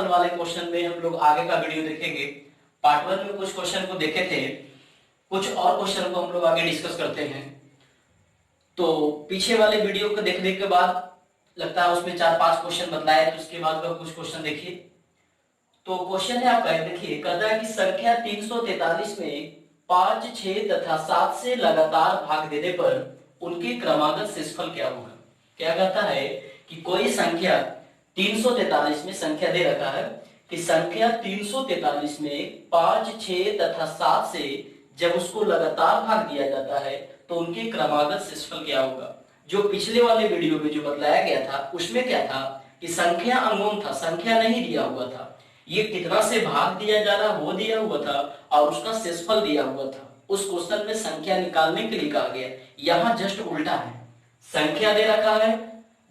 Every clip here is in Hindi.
वाले क्वेश्चन में हम लोग आगे का वीडियो देखेंगे। पार्ट 1 में कुछ क्वेश्चन को देखे थे, कुछ और क्वेश्चन को हम लोग आगे डिस्कस करते हैं। तो पीछे वाले वीडियो को देखने के बाद लगता है उसमें 4-5 क्वेश्चन बदलाए, तो उसके बाद का कुछ क्वेश्चन देखिए। तो क्वेश्चन है आपका, देखिए कहता है कि संख्या 343 में 5, 6 तथा 7 से लगातार भाग देने पर उनके क्रमागत शेषफल क्या होगा। क्या कहता है कि कोई संख्या 343 में संख्या दे रखा है कि संख्या 343 में 5, 6 तथा 7 से जब उसको लगातार भाग दिया जाता है तो उनके क्रमागत शेषफल क्या होगा। जो पिछले वाले वीडियो में जो बतलाया गया था उसमें क्या था कि संख्या अननोन था, संख्या नहीं दिया हुआ था, ये कितना से भाग दिया जा रहा वो दिया हुआ था और उसका शेषफल दिया हुआ था। उस क्वेश्चन में संख्या निकालने के लिए कहा गया। यहाँ जस्ट उल्टा है, संख्या दे रखा है,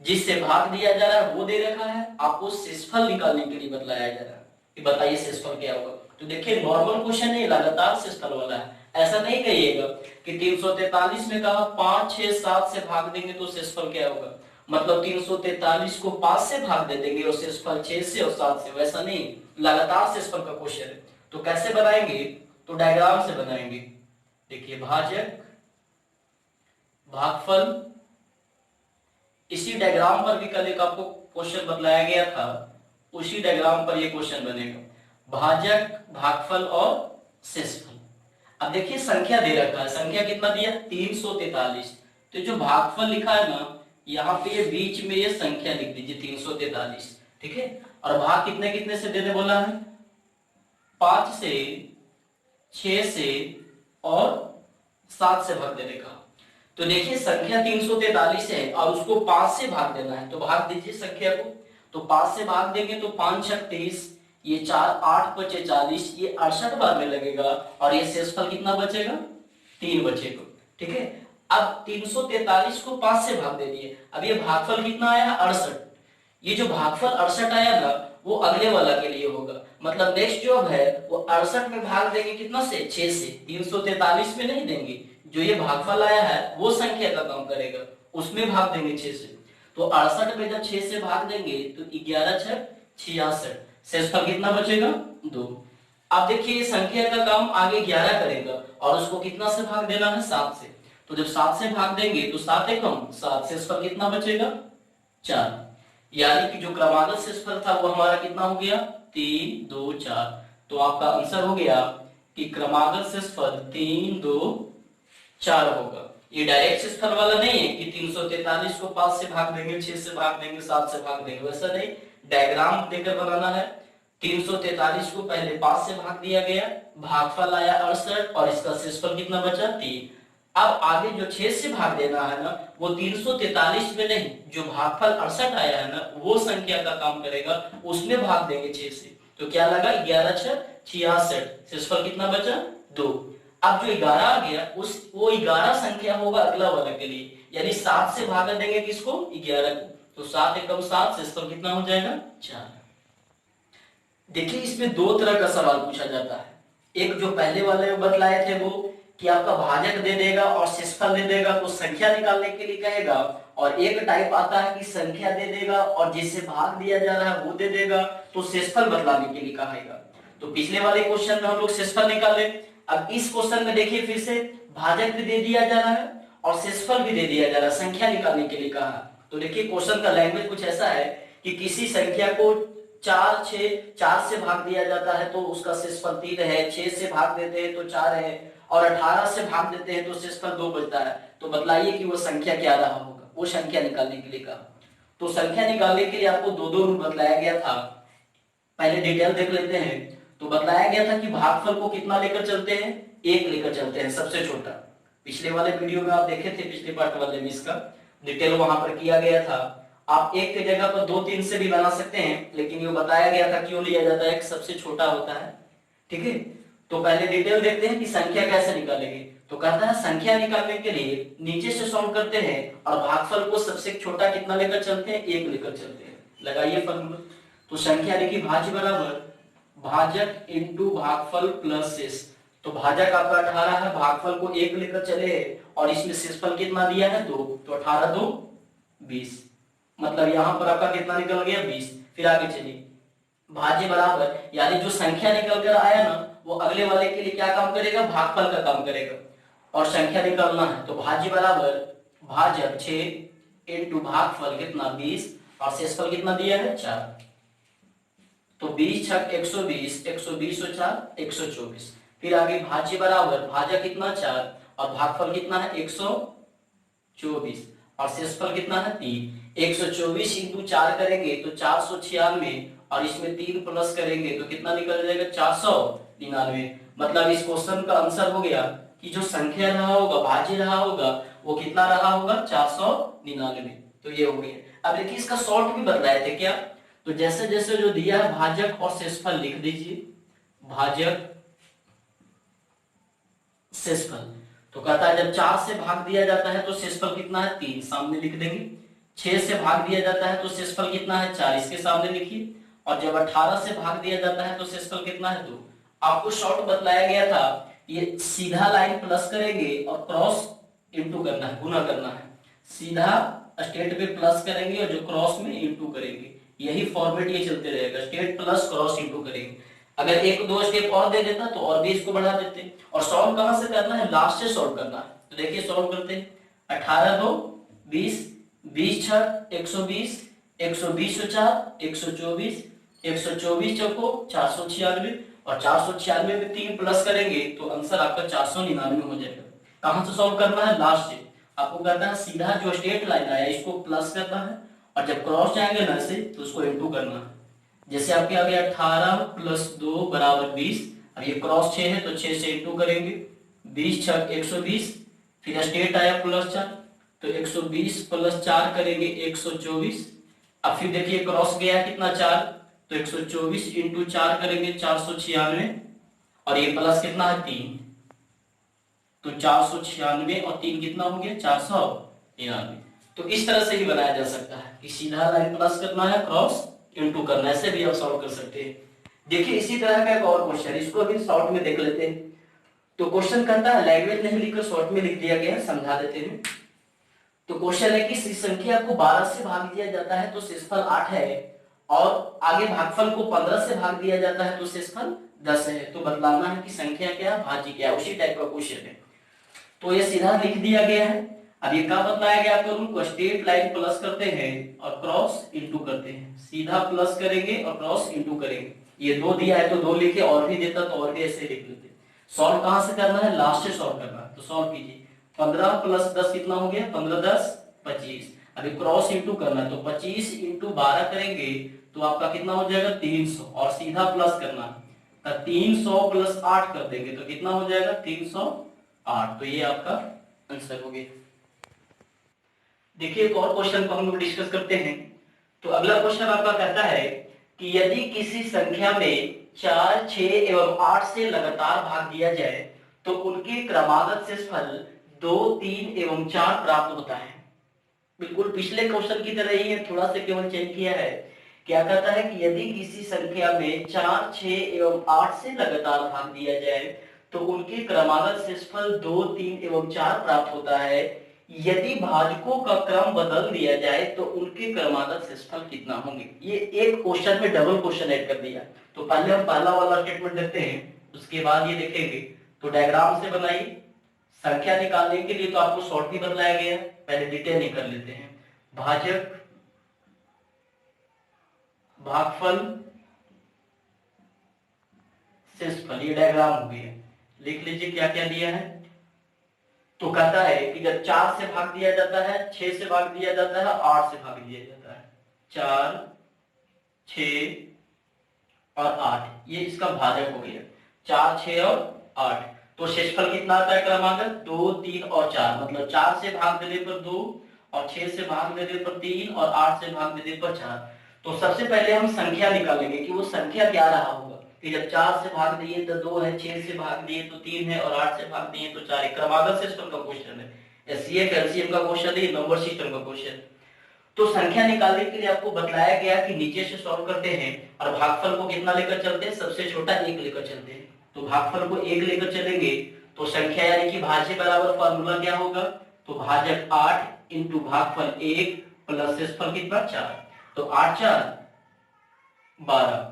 जिससे भाग दिया जा रहा है वो दे रखा है, आपको शेषफल निकालने के लिए बतलाया जा रहा है कि बताइए शेषफल क्या होगा। तो देखिए नॉर्मल क्वेश्चन है, लगातार शेषफल वाला है। ऐसा नहीं कहिएगा कि 343 में कहा 5, 6, 7 से भाग देंगे तो शेषफल क्या होगा, मतलब 343 को 5 से भाग दे देंगे और शेषफल 6 से और 7 से, वैसा नहीं, लगातार शेषफल का क्वेश्चन है। तो कैसे बनाएंगे, तो डायग्राम से बनाएंगे। देखिए भाजक भागफल, इसी डायग्राम पर भी कल एक आपको क्वेश्चन बतलाया गया था, उसी डायग्राम पर ये क्वेश्चन बनेगा, भाजक भागफल और शेषफल। अब देखिए संख्या दे रखा है, संख्या कितना दिया 343, तो जो भागफल लिखा है ना यहाँ पे ये बीच में ये संख्या लिख दीजिए 343, ठीक है। और भाग कितने कितने से देने बोला है, 5 से, 6 से और 7 से भाग देने का। तो देखिए संख्या 343 है और उसको 5 से भाग देना है, तो भाग दीजिए संख्या को। तो 5 से भाग देंगे तो 5 6 30, ये 4 8 5 40, ये 68 बार में लगेगा और ये शेषफल कितना बचेगा, 3 बचेगा, ठीक है। अब 343 को 5 से भाग दे दिए, अब ये भागफल कितना आया 68। ये जो भागफल 68 आया ना वो अगले वाला के लिए होगा, मतलब नेक्स्ट जो है वो 68 में भाग देंगे कितना से, 6 से, 343 में नहीं देंगे। जो ये भागफल आया है वो संख्या का काम करेगा, उसमें भाग देंगे 6 से। तो 68 में जब 6 से भाग देंगे तो 11 6 66, शेषफल कितना बचेगा 2। अब देखिए ये संख्या का काम आगे 11 करेगा और उसको कितना से भाग देना है 7 से। तो जब 7 से भाग देंगे तो 7 एकम 7, शेषफल कितना बचेगा 4। यानी कि जो क्रमागत शेषफल था वो हमारा कितना हो गया 3 2 4। तो आपका आंसर हो गया कि क्रमागत शेषफल 3 2 4 होगा। ये डायरेक्ट शेषफल वाला नहीं है कि 343 को 5 से भाग देंगे, 6 से भाग देंगे, 7 से भाग देंगे, वैसा नहीं, डायग्राम देकर बनाना है। 343 को पहले 5 से भाग दिया गया, भागफल आया 68 और इसका शेषफल कितना बचा 3। अब आगे जो 6 से भाग देना है ना वो 343 में नहीं, जो भागफल 68 आया है ना वो संख्या का काम करेगा, उसमें भाग देंगे 6 से। तो क्या लगा 11 6 66, शेषफल कितना बचा 2। अब जो 11 आ गया उस वो 11 संख्या होगा अगला वाला के लिए, यानी 7 से भाग देंगे किसको 11 को, तो 7 एकम 7, शेषफल कितना हो जाएगा 4। देखिए इसमें दो तरह का सवाल पूछा जाता है, एक जो पहले वाले में बतलाए थे वो कि आपका भाजक दे देगा और शेषफल दे देगा तो संख्या निकालने के लिए कहेगा, और एक टाइप आता है कि संख्या दे देगा और जिससे भाग दिया जा रहा है वो दे देगा तो शेषफल बतलाने के लिए कहेगा। तो पिछले वाले क्वेश्चन में हम लोग शेषफल निकाले, अब इस क्वेश्चन में देखिए फिर से भाजक भी दे दिया जा रहा है और शेषफल भी दे दिया जा रहा है, संख्या निकालने के लिए कहा। तो देखिए क्वेश्चन का लैंग्वेज कुछ ऐसा है कि किसी संख्या को 4 6 4 से भाग दिया जाता है तो उसका शेषफल 3 है, 6 से भाग देते हैं तो 4 है और 18 से भाग देते हैं तो शेषफल 2 बचता है। तो बतलाइए कि वो संख्या क्या रहा होगा, वो संख्या निकालने के लिए कहा। तो संख्या निकालने के लिए आपको दो रूल बतलाया गया था, पहले डिटेल देख लेते हैं। तो बतलाया गया था कि भागफल को कितना लेकर चलते हैं, 1 लेकर चलते हैं, सबसे छोटा। पिछले वाले वीडियो में आप देखे थे, पिछले पार्ट वाले में इसका डिटेल वहां पर किया गया था। आप 1 की जगह पर 2 3 से भी बना सकते हैं, लेकिन ये बताया गया था क्यों लिया जाता है, एक सबसे छोटा होता है, ठीक है। तो पहले डिटेल देखते हैं कि संख्या कैसे निकालेंगे। तो कहता है संख्या निकालने के लिए नीचे से सॉल्व करते हैं और भागफल को सबसे छोटा कितना लेकर चलते हैं, 1 लेकर चलते हैं। लगाइए फॉर्मूला। तो संख्या देखिए भाज्य बराबर भाजक इंटू भागफल प्लस शेष। तो भाजक आपका 18 है, भागफल को 1 लेकर चले और इसमें शेषफल कितना दिया है 2, तो 18 2 20, मतलब यहां पर आपका कितना निकल गया 20। फिर आगे चलिए भाज्य बराबर, यानी जो संख्या निकल कर आया ना वो अगले वाले के लिए क्या काम करेगा, भागफल का काम करेगा, और संख्या निकालना है तो भाज्य बराबर भाजक 6 इंटू भागफल कितना 20 और शेषफल कितना दिया है 4। तो 20 छक 120, 120 और 4 124। फिर आगे भाज्य बराबर भाजक कितना 4 और भागफल कितना है 124 और शेषफल कितना है 3। 124 इंटू 4 करेंगे तो 496 और इसमें 3 प्लस करेंगे तो कितना निकल जाएगा 499। मतलब इस क्वेश्चन का आंसर हो गया कि जो संख्या रहा होगा, भाज्य रहा होगा, वो कितना रहा होगा 499। तो ये हो गया। अब देखिए इसका शॉर्ट भी बतलाए थे क्या, तो जैसे जैसे जो दिया है भाजक और शेषफल लिख दीजिए, भाजक शेषफल। तो कहता है जब 4 से भाग दिया जाता है तो शेषफल कितना है 3, सामने लिख देंगे। 6 से भाग दिया जाता है तो शेषफल कितना है 4, इसके सामने लिखिए। और जब 18 से भाग दिया जाता है तो शेषफल कितना है 2। आपको शॉर्ट बतलाया गया था, ये सीधा लाइन प्लस करेंगे और क्रॉस इंटू करना है, गुना करना है। सीधा स्टेट पे प्लस करेंगे और जो क्रॉस में इंटू करेंगे, यही फॉर्मेट ये चलते रहेगा, स्टेट प्लस क्रॉस इंटू करेंगे। अगर एक दो स्टेप और दे देता तो और भी इसको बढ़ा देते। और सॉल्व कहां से करना है, लास्ट से सॉल्व करना है। तो देखिए सॉल्व करते हैं, 18 2 20, 20 6 120, 120 4 124, 124 चौको 496 और 496 में 3 प्लस करेंगे तो आंसर आपका 499 हो जाएगा। कहां से सॉल्व करना है, लास्ट से। आपको करना है सीधा जो स्ट्रेट लाइन आया इसको प्लस करना है और जब क्रॉस जाएंगे ना से तो उसको इंटू करना है। जैसे आपके आ गया 18 प्लस 2 बराबर 20। अब ये क्रॉस 6 है तो 6 से इंटू करेंगे, 20 छक 120, फिर स्टेट आया प्लस 4 तो 120 प्लस 4 करेंगे 124। अब फिर देखिए क्रॉस गया कितना 4 तो 124 इंटू 4 करेंगे 496 और ये प्लस कितना है 3 तो 496 और 3 कितना हो गया 499। तो इस तरह से भी बनाया जा सकता है कि सीधा लाइन प्लस करना है, क्रॉस इंटू करना है, ऐसे भी आप सॉल्व कर सकते हैं। देखिए इसी तरह का एक और क्वेश्चन, इसको भी शॉर्ट में देख लेते हैं। तो क्वेश्चन कहता है, लैंग्वेज नहीं लिखकर शॉर्ट में लिख दिया गया है, समझा देते हैं। तो क्वेश्चन है कि इस संख्या को 12 से भाग दिया जाता है तो शेषफल 8 है और आगे भागफल को 15 से भाग दिया जाता है तो शेषफल 10 है। तो बतलाना है कि संख्या क्या है, भाज्य क्या है, उसी टाइप का क्वेश्चन है। तो ये सीधा लिख दिया गया है। अब ये क्या बताया गया आपको, रूल को स्ट्रेट लाइन प्लस करते हैं और क्रॉस इंटू करते हैं। सीधा प्लस करेंगे और क्रॉस इंटू करेंगे। ये 2 दिया है तो 2 लिखे, और भी देता तो और भी ऐसे लिख लेते। सॉल्व कहां से करना है, लास्ट से सॉल्व करना है। तो सॉल्व कीजिए, 15 प्लस 10 कितना हो गया 15 10 25। अभी क्रॉस इंटू करना है तो 25 इंटू 12 करेंगे तो आपका कितना हो जाएगा 300 और सीधा प्लस करना है 300 प्लस 8 कर देंगे तो कितना हो जाएगा 308। तो ये आपका आंसर हो गया। देखिए एक और क्वेश्चन को हम लोग डिस्कस करते हैं। तो अगला क्वेश्चन आपका कहता है कि यदि किसी संख्या में 4 6 एवं 8 से लगातार भाग दिया जाए तो उनके क्रमागत शेषफल 2 3 एवं 4 प्राप्त होता है। बिल्कुल पिछले क्वेश्चन की तरह ही है, थोड़ा सा केवल चेंज किया है। क्या कहता है कि यदि किसी संख्या में 4 6 एवं 8 से लगातार भाग दिया जाए तो उनके क्रमागत शेषफल 2 3 एवं 4 प्राप्त होता है। यदि भाजकों का क्रम बदल दिया जाए तो उनके क्रमागत शेषफल कितना होंगे। ये एक क्वेश्चन में डबल क्वेश्चन ऐड कर दिया। तो पहले हम पहला वाला स्टेटमेंट देखते हैं, उसके बाद ये देखेंगे। तो डायग्राम से बनाइए। संख्या निकालने के लिए तो आपको शॉर्ट भी बतलाया गया है, पहले डिटेल ही कर लेते हैं। भाजक भागफल शेषफल, ये डायग्राम हो गया। लिख लीजिए क्या क्या दिया है। तो कहता है कि जब 4 से भाग दिया जाता है, 6 से भाग दिया जाता है, 8 से भाग दिया जाता है। 4 6 और 8 ये इसका भाजक हो गया। 4 6 और 8। तो शेषफल कितना आता है क्रमागत 2 3 और 4। मतलब 4 से भाग देने पर 2 और 6 से भाग देने पर 3 और 8 से भाग देने पर 4। तो सबसे पहले हम संख्या निकालेंगे कि वो संख्या क्या रहा होगा। कि जब 4 से भाग दिए तो 2 है, 6 से भाग दिए तो 3 है और 8 से भाग दिए तो 4 है। क्रमागत सिस्टम का क्वेश्चन है, एससीएफ एलसीएम का क्वेश्चन है, नंबर सिस्टम का क्वेश्चन। तो संख्या निकालने के लिए आपको बताया गया कि नीचे से सॉल्व करते हैं और भागफल को कितना लेकर चलते हैं, सबसे छोटा 1 लेकर चलते हैं। तो भागफल को 1 लेकर चलेंगे तो संख्या यानी कि भाज्य बराबर फार्मूला क्या होगा, तो भाजक 8 इंटू भागफल 1 प्लस शेषफल कितना 4। तो 8 4 12।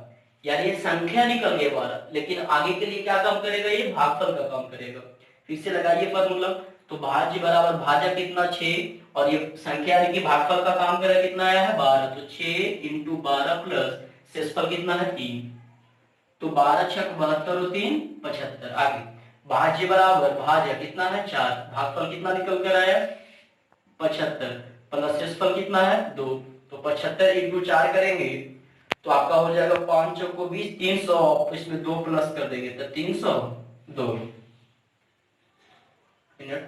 यानी ये संख्या निकल गई 12, लेकिन आगे के लिए क्या काम करेगा, ये भागफल का काम करेगा। फिर से लगाइए फॉर्मूला, तो भाज्य बराबर भाजक कितना 6, और ये संख्या यानी कि भागफल का काम करेगा, कितना आया है 12, तो 6 × 12 प्लस शेषफल कितना है 3, तो 12 छक 72 और 3 75। आगे भाज्य बराबर भाजक कितना है 4, भागफल कितना निकल कर आया 75, प्लस शेषफल कितना है 2, तो 75 × 4 करेंगे तो आपका हो जाएगा 5 चौको 20, 300, इसमें 2 प्लस कर देंगे तो 302 मिनट।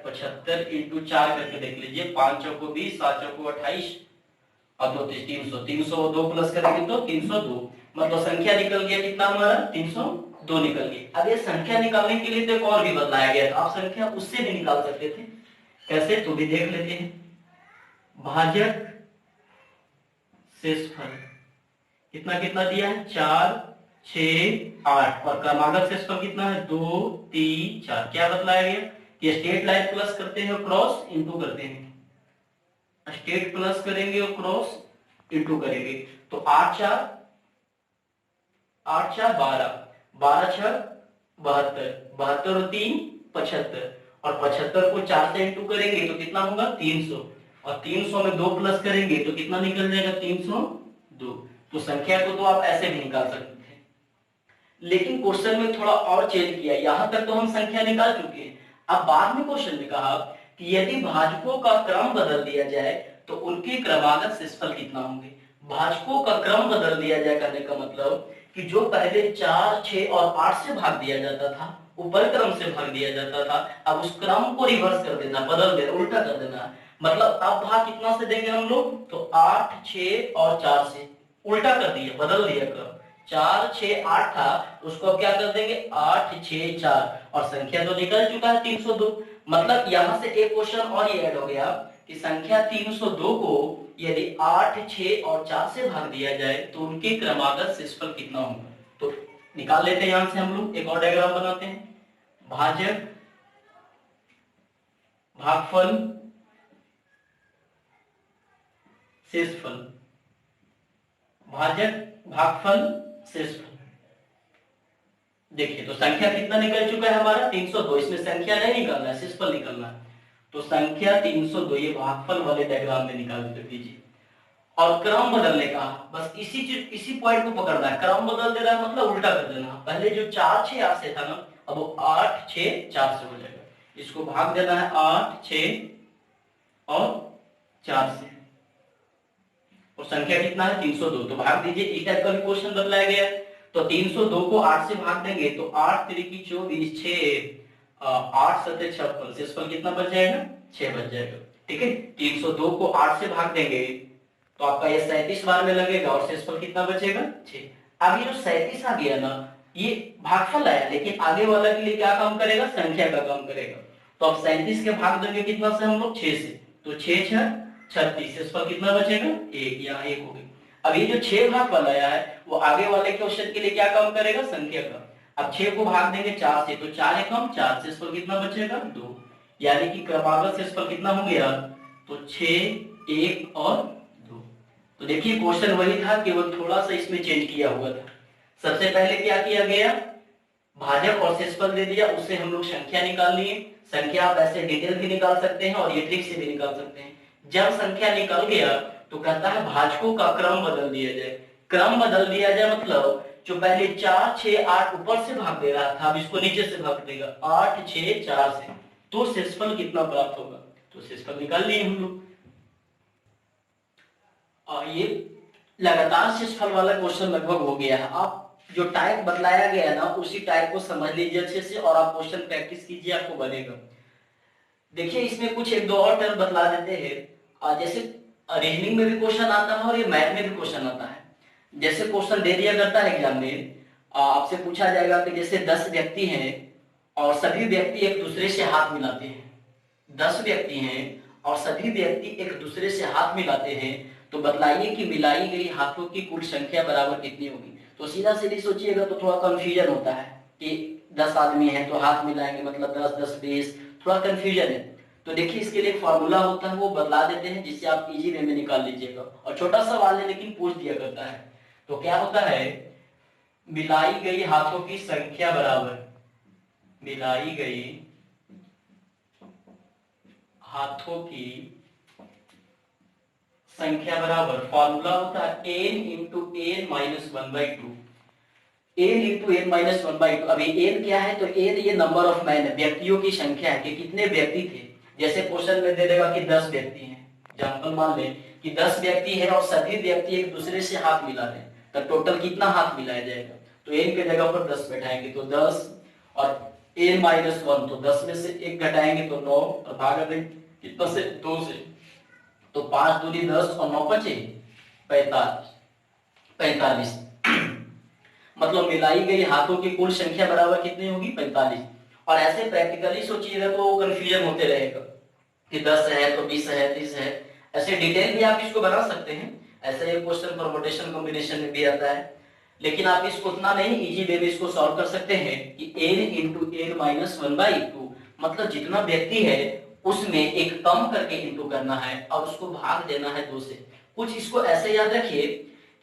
75 × 4 करके देख लीजिए, 5 चौको 20, 7 चौको 28 और 2 300, 302 प्लस करेंगे तो 302, मतलब संख्या निकल गया कितना हमारा 302 निकल गया। अब ये संख्या निकालने के लिए तो एक और भी बदलाया गया था, आप संख्या उससे भी निकाल सकते थे, कैसे तो भी देख लेते हैं। भाजक शेषफल कितना कितना दिया है 4 6 8, और क्रमागत शेषफल कितना है 2 3 4। क्या बतलाया गया कि स्टेट लाइन प्लस करते हैं और क्रॉस इंटू करते हैं, स्टेट प्लस करेंगे और क्रॉस इंटू करेंगे, तो 8 4 12, 12 6 72, 72 और 3 75, और 75 को 4 से इंटू करेंगे तो कितना होगा 300, और 300 में 2 प्लस करेंगे तो कितना निकल जाएगा 302। तो संख्या को तो आप ऐसे भी निकाल सकते थे, लेकिन क्वेश्चन में थोड़ा और चेंज किया। यहां तक तो हम संख्या निकाल चुके हैं, अब बाद में क्वेश्चन में कहा कि यदि भाजकों का क्रम बदल दिया जाए तो उनके क्रमागत शेषफल कितना होंगे। भाजकों का क्रम बदल दिया जाए करने का मतलब कि जो पहले 4 6 और 8 से भाग दिया जाता था, ऊपर क्रम से भाग दिया जाता था, अब उस क्रम को रिवर्स कर देना, बदल देना, उल्टा कर देना। मतलब अब भाग कितना से देंगे हम लोग, तो 8 6 और 4 से उल्टा कर दिया, बदल दिया क्रम। 4 6 8 था, उसको अब क्या कर देंगे 8 6 4, और संख्या तो निकल चुका है 302। मतलब यहां से एक क्वेश्चन और ये ऐड हो गया कि संख्या 302 को यदि 8 6 और 4 से भाग दिया जाए तो उनके क्रमागत शेषफल कितना होगा। तो निकाल लेते हैं, यहां से हम लोग एक और डायग्राम बनाते हैं। भाजक भागफल शेषफल, भाजक भागफल शेषफल। देखिए तो संख्या कितना निकल चुका है हमारा 302, इसमें संख्या नहीं निकालना है, शेषफल निकालना है। तो संख्या 302 ये भागफल वाले डायग्राम में निकाल दीजिए, और क्रम बदलने का बस इसी चीज, इसी पॉइंट को पकड़ना है। क्रम बदल दे रहा है मतलब उल्टा कर देना, पहले जो 4 6 8 से था ना, अब वो 8 6 4 से हो जाएगा। इसको भाग देना है 8 6 और 4 से, और संख्या कितना है 302, तो भाग दीजिए। इस टाइप का भी क्वेश्चन बदलाया गया, तो 302 को 8 से भाग देंगे तो 8 3 की 24 6 8 7 56, शेषफल कितना बच जाएगा 6 बच जाएगा। ठीक है, 302 को 8 से भाग देंगे तो आपका ये 37 बार में लगेगा, और शेषफल कितना बचेगा 6। अब ये जो 37 आ गया ना, ये भागफल आया, लेकिन आगे वाला के लिए क्या काम करेगा, संख्या का काम करेगा। तो अब 37 के भाग देंगे कितना से हम लोग 6 से, तो 6 6 36, शेषफल कितना बचेगा 1, यहाँ 1 हो गई। अब ये जो 6 भाग वाला आया है वो आगे वाले क्वेश्चन के लिए क्या काम करेगा, संख्या का। अब 6 को भाग देंगे 4 से, तो 4 एकम 4, शेषफल कितना बचेगा 2, यानी कि क्रमागत शेषफल कितना हो गया, तो 6 1 और 2। तो देखिए क्वेश्चन वही था, केवल थोड़ा सा इसमें चेंज किया हुआ था। सबसे पहले क्या किया गया, भाजक और शेषफल दे दिया, उससे हम लोग संख्या निकाल लिए। संख्या आप ऐसे डिटेल भी निकाल सकते हैं और ये ट्रिक से भी निकाल सकते हैं। जब संख्या निकल गया तो कहता है भाजकों का क्रम बदल दिया जाए। क्रम बदल दिया जाए मतलब जो पहले 4 6 8 ऊपर से भाग दे रहा था, अब इसको नीचे से भाग देगा 8 6 4 से, तो शेषफल कितना प्राप्त होगा, तो शेषफल निकाल लिए हम लोग। और ये लगातार शेषफल वाला क्वेश्चन लगभग हो गया है। आप जो टाइप बतलाया गया ना उसी टाइप को समझ लीजिए अच्छे से, और आप क्वेश्चन प्रैक्टिस कीजिए, आपको बनेगा। देखिए इसमें कुछ एक दो और टर्म बतला देते हैं, जैसे रीजनिंग में भी क्वेश्चन आता है और ये मैथ में भी क्वेश्चन आता है। जैसे क्वेश्चन दे दिया करता है एग्जाम में, आपसे पूछा जाएगा कि जैसे 10 व्यक्ति हैं और सभी व्यक्ति एक दूसरे से हाथ मिलाते हैं, 10 व्यक्ति हैं और सभी व्यक्ति एक दूसरे से हाथ मिलाते हैं, तो बतलाइए कि मिलाई गई हाथों की कुल संख्या बराबर कितनी होगी। तो सीधा सीधी सोचिएगा तो थोड़ा कंफ्यूजन होता है कि 10 आदमी हैं तो हाथ मिलाएंगे मतलब 10 10 20, थोड़ा कंफ्यूजन है। तो देखिए इसके लिए एक फॉर्मूला होता है, वो बदला देते हैं जिससे आप इजी वे में निकाल लीजिएगा। और छोटा सवाल है लेकिन पूछ दिया करता है। तो क्या होता है, मिलाई गई हाथों की संख्या बराबर, मिलाई गई हाथों की संख्या बराबर, फॉर्मूला होता है n into n minus one by two, n into n minus one by two. अभी एन क्या है, तो एन ये नंबर ऑफ मैन है, व्यक्तियों की संख्या है कि कितने व्यक्ति थे। जैसे क्वेश्चन में दे देगा कि 10 व्यक्ति हैं, एग्जाम्पल मान ले कि 10 व्यक्ति है और सभी व्यक्ति एक दूसरे से हाथ मिला रहे हैं, तो टोटल कितना हाथ मिलाया जाएगा, तो एन के जगह पर 10 बैठाएंगे तो 10 और एन माइनस वन, तो 10 में से एक घटाएंगे तो 9 और भागा देंगे कितना से, 2 से, तो 5 दूनी 10 और 9 बचे 45। मतलब मिलाई गई हाथों की कुल संख्या बराबर कितनी होगी, 45। और ऐसे प्रैक्टिकली सोचिएगा तो कंफ्यूजन होते रहेगा कि 10 है तो 20 है 30 है, ऐसे डिटेल भी आप इसको बना सकते हैं। ऐसे ये क्वेश्चन परमुटेशन कॉम्बिनेशन में भी आता है, लेकिन आप इसको उतना नहीं, इजी वे में इसको सॉल्व कर सकते हैं कि n into n minus one by two, मतलब जितना व्यक्ति है उसमें एक कम करके इंटू करना है और उसको भाग देना है 2 से। कुछ इसको ऐसे याद रखिए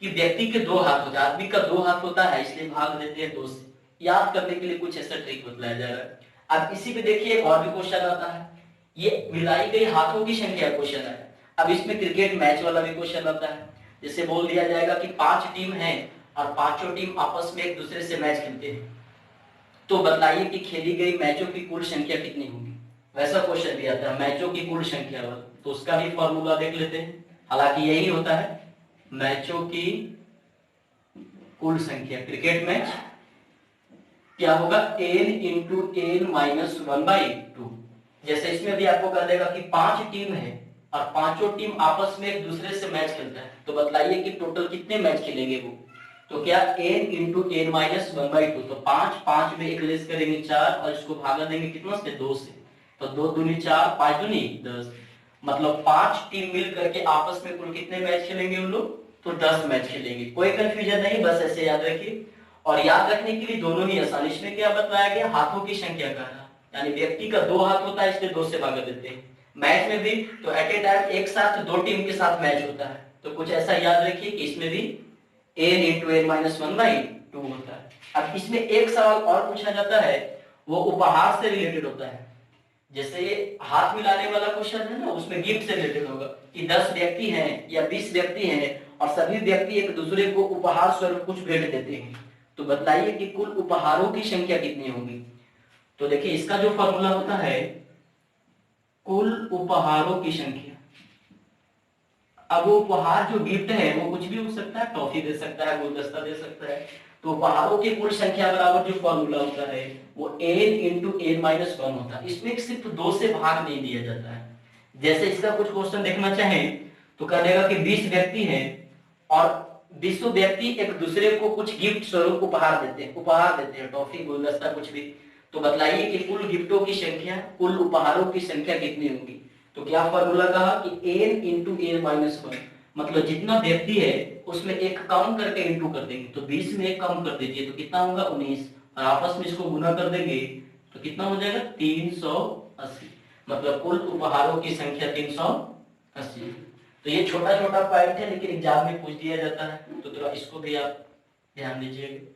कि व्यक्ति के 2 हाथ होते हैं, आदमी का 2 हाथ होता है इसलिए भाग देते हैं 2 से। याद करने के लिए कुछ ऐसा ट्रिक बतलाया जा रहा है। अब इसी पे देखिए एक और भी क्वेश्चन आता है, ये मिलाई गई हाथों की संख्या क्वेश्चन है। अब इसमें क्रिकेट मैच वाला भी क्वेश्चन आता है, जैसे बोल दिया जाएगा कि 5 टीम है और पांचों टीम आपस में एक दूसरे से मैच खेलते हैं, तो बताइए कि खेली गई मैचों की कुल संख्या कितनी होगी। वैसा क्वेश्चन भी आता है मैचों की कुल संख्या वाला, तो उसका भी फॉर्मूला देख लेते हैं। हालांकि यही होता है मैचों की कुल संख्या, क्रिकेट मैच क्या होगा, n into n minus one by two. जैसे इसमें भी आपको कर देगा कि 5 टीम है और पांचों टीम आपस में एक दूसरे से मैच खेलता है, तो बतलाइए कि टोटल कितने मैच खेलेंगे वो, तो क्या n into n minus one by two, तो 5 में एक लेस करेंगे 4 और इसको भागा देंगे कितना से, 2 से, तो 2 दूनी 4, 5 दूनी 10, मतलब 5 टीम मिल करके आपस में कुल कितने मैच खेलेंगे उन लोग, तो 10 मैच खेलेंगे। कोई कंफ्यूजन नहीं, बस ऐसे याद रखिए। और याद रखने के लिए दोनों ही आसान, इसमें क्या बताया गया, हाथों की संख्या का है, यानी व्यक्ति का 2 हाथ होता है इसलिए 2 से भागा देते हैं। मैच में भी तो एट ए टाइम एक साथ 2 टीम के साथ मैच होता है, तो कुछ ऐसा याद रखिए कि इसमें भी n into n minus one by two होता है। अब इसमें एक सवाल और पूछा जाता है, वो उपहार से रिलेटेड होता है। जैसे ये हाथ मिलाने वाला क्वेश्चन है ना, उसमें गिफ्ट से रिलेटेड होगा कि 10 व्यक्ति हैं या 20 व्यक्ति हैं और सभी व्यक्ति एक दूसरे को उपहार स्वरूप कुछ भेंट देते हैं, तो बताइए कि कुल उपहारों की संख्या कितनी होगी। तो देखिए इसका जो फॉर्मूला होता है कुल उपहारों की संख्या। अब वो उपहार जो गिफ्ट है वो कुछ भी हो सकता है, टॉफी दे सकता है, गुलदस्ता दे सकता है, तो उपहारों की कुल संख्या बराबर जो फॉर्मूला होता है वो n into n minus one होता है। इसमें सिर्फ 2 से भाग नहीं दिया जाता है। जैसे इसका कुछ क्वेश्चन देखना चाहें तो कह देगा कि 20 व्यक्ति हैं और 20 व्यक्ति एक दूसरे को कुछ गिफ्ट स्वरूप उपहार देते हैं, टॉफी गुलदस्ता कुछ भी, तो बतलाइए कि कुल गिफ्टों की संख्या, कुल उपहारों की संख्या कितनी होगी। तो क्या फॉर्मूला कहा कि n into n minus one, मतलब जितना व्यक्ति है उसमें एक कम करके इंटू कर देंगे, तो 20 में एक कम कर दीजिए तो कितना होगा 19, और आपस में इसको गुना कर देंगे तो कितना हो जाएगा 380, मतलब कुल उपहारों की संख्या 380। तो ये छोटा छोटा पॉइंट है लेकिन एग्जाम में पूछ दिया जाता है, तो थोड़ा इसको भी आप ध्यान दीजिएगा।